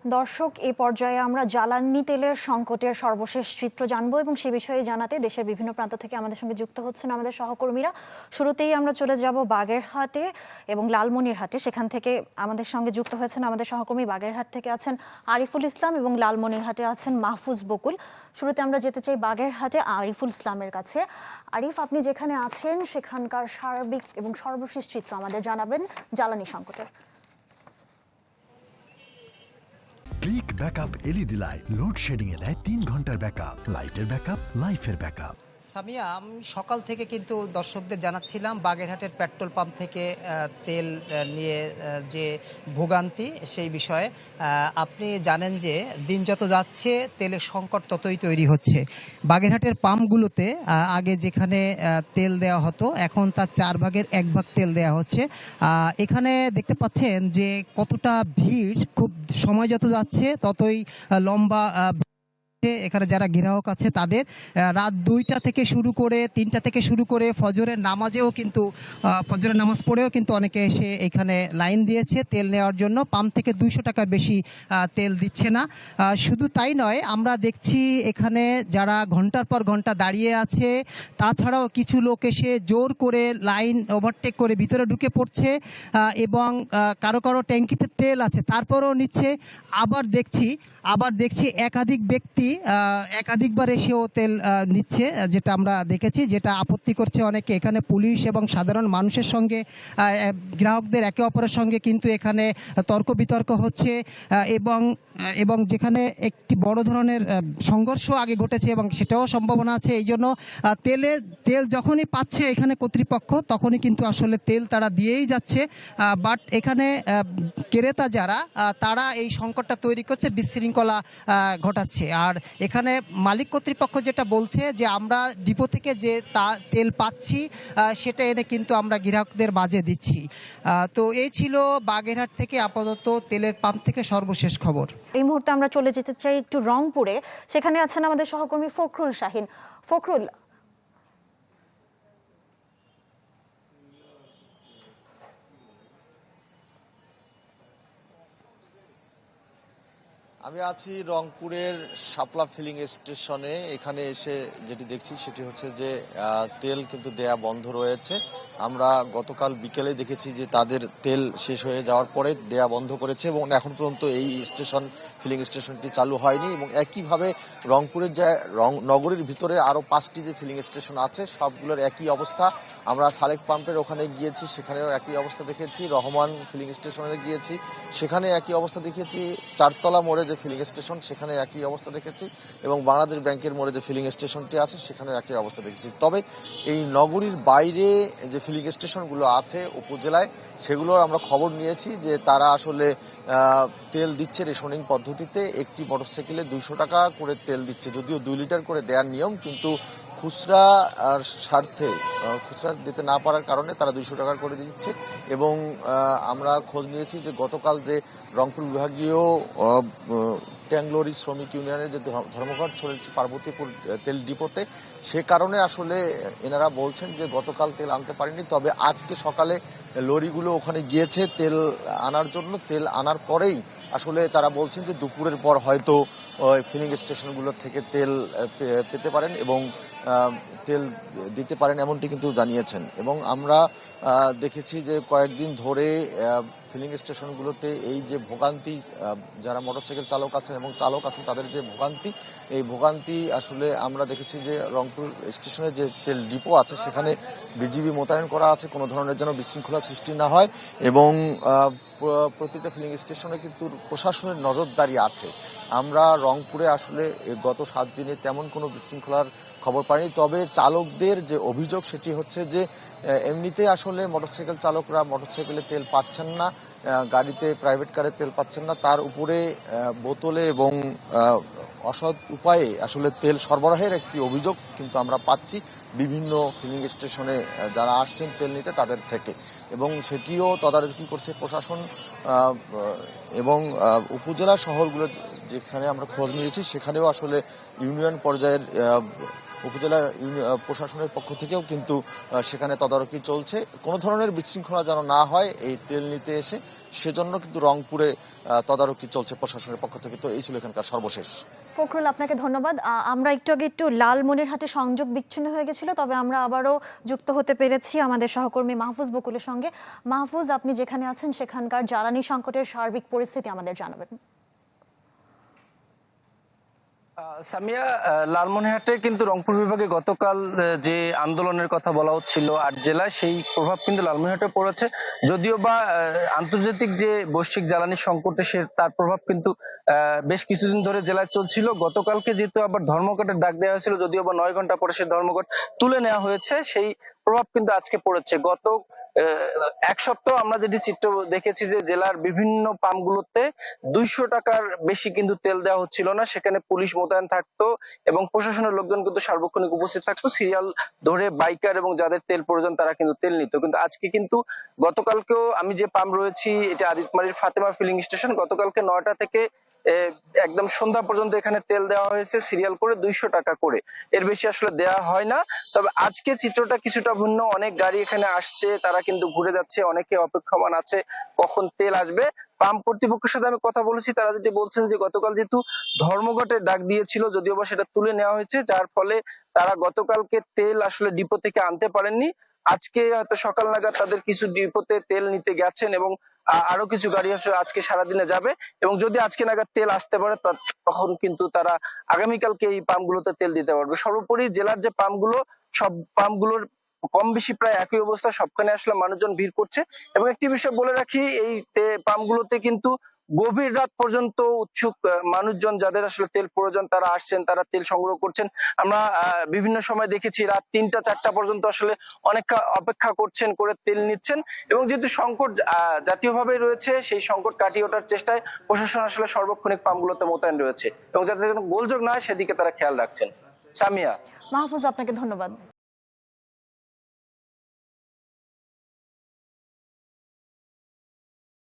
দর্শক, এই পর্যায়ে আমরা জ্বালানি তেলের সংকটের সর্বশেষ চিত্র জানবো এবং সে বিষয়ে জানাতে দেশের বিভিন্ন প্রান্ত থেকে আমাদের সঙ্গে যুক্ত হচ্ছেন আমাদের সহকর্মীরা। শুরুতেই আমরা চলে যাব বাগেরহাটে এবং লালমনিরহাটে। সেখান থেকে আমাদের সঙ্গে যুক্ত হয়েছেন আমাদের সহকর্মী। বাগেরহাট থেকে আছেন আরিফুল ইসলাম এবং লালমনিরহাটে আছেন মাহফুজ বকুল। শুরুতে আমরা যেতে চাই বাগেরহাটে আরিফুল ইসলামের কাছে। আরিফ, আপনি যেখানে আছেন সেখানকার সার্বিক এবং সর্বশেষ চিত্র আমাদের জানাবেন জ্বালানি সংকটের। Click backup LED light load shedding এ দেয় 3 ঘন্টার ব্যাকআপ। লাইটের ব্যাকআপ, লাইফের ব্যাকআপ। সামিয়া, আমি সকাল থেকে কিন্তু দর্শকদের জানাচ্ছিলাম বাগেরহাটের পেট্রোল পাম্প থেকে তেল নিয়ে যে ভোগান্তি সেই বিষয়ে। আপনি জানেন যে দিন যত যাচ্ছে তেলের সংকট ততই তৈরি হচ্ছে। বাগেরহাটের পাম্পগুলোতে আগে যেখানে তেল দেওয়া হতো এখন তার 4 ভাগের 1 ভাগ তেল দেওয়া হচ্ছে। এখানে দেখতে পাচ্ছেন যে কতটা ভিড়, খুব সময় যত যাচ্ছে ততই লম্বা। এখানে যারা গ্রাহক আছে তাদের রাত 2টা থেকে শুরু করে 3টা থেকে শুরু করে ফজরের নামাজেও কিন্তু ফজরের নামাজ পড়েও কিন্তু অনেকে এসে এখানে লাইন দিয়েছে তেল নেওয়ার জন্য। পাম্প থেকে 200 টাকার বেশি তেল দিচ্ছে না। শুধু তাই নয়, আমরা দেখছি এখানে যারা ঘন্টার পর ঘন্টা দাঁড়িয়ে আছে, তাছাড়াও কিছু লোক এসে জোর করে লাইন ওভারটেক করে ভিতরে ঢুকে পড়ছে এবং কারো কারো ট্যাঙ্কিতে তেল আছে তারপরেও নিচ্ছে। আবার দেখছি একাধিক ব্যক্তি একাধিকবার এসেও তেল নিচ্ছে, যেটা আমরা দেখেছি, যেটা আপত্তি করছে অনেকে। এখানে পুলিশ এবং সাধারণ মানুষের সঙ্গে গ্রাহকদের একে অপরের সঙ্গে কিন্তু এখানে তর্ক বিতর্ক হচ্ছে এবং যেখানে একটি বড় ধরনের সংঘর্ষ আগে ঘটেছে এবং সেটাও সম্ভাবনা আছে। এই জন্য তেল যখনই পাচ্ছে এখানে কর্তৃপক্ষ তখনই কিন্তু আসলে তেল তারা দিয়েই যাচ্ছে। বাট এখানে ক্রেতা যারা তারা এই সংকটটা তৈরি করছে, বিশৃঙ্খলা ঘটাচ্ছে। আর এখানে মালিক কর্তৃপক্ষ যেটা বলছে যে আমরা ডিপো থেকে যে তেল পাচ্ছি সেটা এনে কিন্তু আমরা গ্রাহকদের মাঝে দিচ্ছি। তো এই ছিল বাগেরহাট থেকে আপাতত তেলের পাম্প থেকে সর্বশেষ খবর। এই মুহূর্তে আমরা চলে যেতে চাই একটু রংপুরে। সেখানে আছেন আমাদের সহকর্মী ফখরুল শাহিন। ফখরুল, আমি আছি রংপুরের শাপলা ফিলিং স্টেশনে। এখানে এসে যেটি দেখছি সেটি হচ্ছে যে তেল কিন্তু দেয়া বন্ধ রয়েছে। আমরা গতকাল বিকেলে দেখেছি যে তাদের তেল শেষ হয়ে যাওয়ার পরে দেয়া বন্ধ করেছে এবং এখন পর্যন্ত এই ফিলিং স্টেশনটি চালু হয়নি। এবং একইভাবে রংপুরের যে নগরীর ভিতরে আরও 5টি যে ফিলিং স্টেশন আছে সবগুলোর একই অবস্থা। আমরা সালেক পাম্পের ওখানে গিয়েছি, সেখানেও একই অবস্থা দেখেছি। রহমান ফিলিং স্টেশনে গিয়েছি, সেখানে একই অবস্থা দেখেছি। চারতলা মোড়ে যে ফিলিং স্টেশন সেখানে একই অবস্থা দেখেছি এবং বাংলাদেশ ব্যাংকের মোড়ে যে ফিলিং স্টেশনটি আছে সেখানেও একই অবস্থা দেখেছি। তবে এই নগরীর বাইরে যে ফিলিং স্টেশনগুলো আছে উপজেলায়, সেগুলোর আমরা খবর নিয়েছি যে তারা আসলে তেল দিচ্ছে রেশনিং পদ্ধতিতে। একটি মোটরসাইকেলে 200 টাকা করে তেল দিচ্ছে, যদিও 2 লিটার করে দেওয়ার নিয়ম, কিন্তু খুচরা স্বার্থে খুচরা দিতে না পারার কারণে তারা 200 টাকা করে দিচ্ছে। এবং আমরা খোঁজ নিয়েছি যে গতকাল যে রংপুর বিভাগীয় ট্যাংলোরি শ্রমিক ইউনিয়নের যে ধর্মঘট চলেছে পার্বতীপুর তেল ডিপোতে, সে কারণে আসলে এনারা বলছেন যে গতকাল তেল আনতে পারেনি। তবে আজকে সকালে লরিগুলো ওখানে গিয়েছে তেল আনার জন্য। তেল আনার পরেই আসলে তারা বলছেন যে দুপুরের পর হয়তো ফিলিং স্টেশনগুলোর থেকে তেল পেতে পারেন এবং তেল দিতে পারেন, এমনটি কিন্তু জানিয়েছেন। এবং আমরা দেখেছি যে কয়েকদিন ধরে ফিলিং স্টেশনগুলোতে এই যে ভোগান্তি, যারা মোটরসাইকেল চালক আছেন এবং চালক আছেন তাদের যে ভোগান্তি, এই ভোগান্তি আসলে আমরা দেখেছি যে রংপুর স্টেশনে যে তেল ডিপো আছে সেখানে বিজিবি মোতায়েন করা আছে, কোনো ধরনের যেন বিশৃঙ্খলা সৃষ্টি না হয়। এবং প্রতিটা ফিলিং স্টেশনে কিন্তু প্রশাসনের নজরদারি আছে। আমরা রংপুরে আসলে গত 7 দিনে তেমন কোনো বিশৃঙ্খলার খবর পাইনি। তবে চালকদের যে অভিযোগ সেটি হচ্ছে যে এমনিতে আসলে মোটরসাইকেল চালকরা মোটরসাইকেলে তেল পাচ্ছেন না, গাড়িতে প্রাইভেট কারে তেল পাচ্ছেন না, তার উপরে বোতলে এবং অসৎ উপায়ে আসলে তেল সরবরাহের একটি অভিযোগ কিন্তু আমরা পাচ্ছি বিভিন্ন ফিলিং স্টেশনে যারা আসছেন তেল নিতে তাদের থেকে। এবং সেটিও তদারকি করছে প্রশাসন এবং উপজেলা শহরগুলো যেখানে আমরা খোঁজ নিয়েছি সেখানেও আসলে ইউনিয়ন পর্যায়ের উপজেলার প্রশাসনের পক্ষ থেকেও কিন্তু সেখানে তদারকি চলছে। কোনো ধরনের বিশৃঙ্খলা যেন না হয় এই তেল নিতে এসে, সেজন্য কিন্তু রংপুরে তদারকি চলছে প্রশাসনের পক্ষ থেকে। তো এই ছিল এখানকার সর্বশেষ। ফখরুল, আপনাকে ধন্যবাদ। আমরা একটু আগে লালমনিরহাটে সংযোগ বিচ্ছিন্ন হয়ে গেছিল, তবে আমরা আবারও যুক্ত হতে পেরেছি আমাদের সহকর্মী মাহফুজ বকুলের সঙ্গে। মাহফুজ, আপনি যেখানে আছেন সেখানকার জ্বালানি সংকটের সার্বিক পরিস্থিতি আমাদের জানাবেন। সামিয়া, লালমনিরহাটে কিন্তু রংপুর বিভাগে গতকাল যে আন্দোলনের কথা বলা হচ্ছিল ৮ জেলায়, সেই প্রভাব কিন্তু লালমনিরহাটে পড়েছে। যদিও বা আন্তর্জাতিক যে বৈশ্বিক জ্বালানি সংকটে তার প্রভাব কিন্তু বেশ কিছুদিন ধরে জেলায় চলছিল। গতকালকে যেহেতু আবার ধর্মঘটের ডাক দেওয়া হয়েছিল, যদিও বা ৯ ঘন্টা পরে সেই ধর্মঘট তুলে নেওয়া হয়েছে, সেই প্রভাব কিন্তু আজকে পড়েছে। গত এক সপ্তাহ আমরা যেটি চিত্র দেখেছি যে জেলার বিভিন্ন পাম্পগুলোতে 200 টাকার বেশি কিন্তু তেল দেওয়া হচ্ছিল না। সেখানে পুলিশ মোতায়েন থাকতো এবং প্রশাসনের লোকজন কিন্তু সার্বক্ষণিক উপস্থিত থাকতো। সিরিয়াল ধরে বাইকার এবং যাদের তেল প্রয়োজন তারা কিন্তু তেল নিত। কিন্তু আজকে কিন্তু গতকালকেও আমি যে পাম্প রয়েছি, এটা আদিতমারির ফাতেমা ফিলিং স্টেশন, গতকালকে 9টা থেকে একদম সন্ধ্যা পর্যন্ত এখানে তেল দেওয়া হয়েছে সিরিয়াল করে 200 টাকা করে, এর বেশি আসলে দেওয়া হয় না। তবে আজকে চিত্রটা কিছুটা ভিন্ন। অনেক গাড়ি এখানে আসছে, তারা কিন্তু ঘুরে যাচ্ছে, অনেকে অপেক্ষমান আছে কখন তেল আসবে। পাম্প কর্তৃপক্ষের সাথে আমি কথা বলেছি, তারা যেটি বলছেন যে গতকাল যেহেতু ধর্মঘটের ডাক দিয়েছিল, যদিও বা সেটা তুলে নেওয়া হয়েছে, যার ফলে তারা গতকালকে তেল আসলে ডিপো থেকে আনতে পারেননি। আজকে হয়তো সকাল নাগাদ তাদের কিছু ডিপোতে তেল নিতে গেছেন এবং আরো কিছু গাড়ি আসলে আজকে সারাদিনে যাবে এবং যদি আজকে নাগাদ তেল আসতে পারে তখন কিন্তু তারা আগামীকালকে এই পাম্পগুলোতে তেল দিতে পারবে। সর্বোপরি জেলার যে পাম্পগুলো, সব পাম্পগুলোর কম বেশি প্রায় একই অবস্থা, সবখানে আসলে মানুষজন ভিড় করছে। এবং একটি বিষয় বলে রাখি, এই পাম্পগুলোতে কিন্তু গভীর রাত পর্যন্ত উৎসুক মানুষজন, যাদের আসলে তেল প্রয়োজন, তারা আসছেন, তারা তেল সংগ্রহ করছেন। আমরা বিভিন্ন সময় দেখেছি রাত 3টা-4টা পর্যন্ত আসলে অনেক অপেক্ষা করছেন, করে তেল নিচ্ছেন। এবং যেহেতু সংকট জাতীয়ভাবে রয়েছে, সেই সংকট কাটিয়ে ওঠার চেষ্টায় প্রশাসন আসলে সর্বক্ষণিক পাম্পগুলোতে মোতায়েন রয়েছে এবং যাতে কোনো গোলযোগ না হয় সেদিকে তারা খেয়াল রাখছেন। সামিয়া। মাহফুজ, আপনাকে ধন্যবাদ।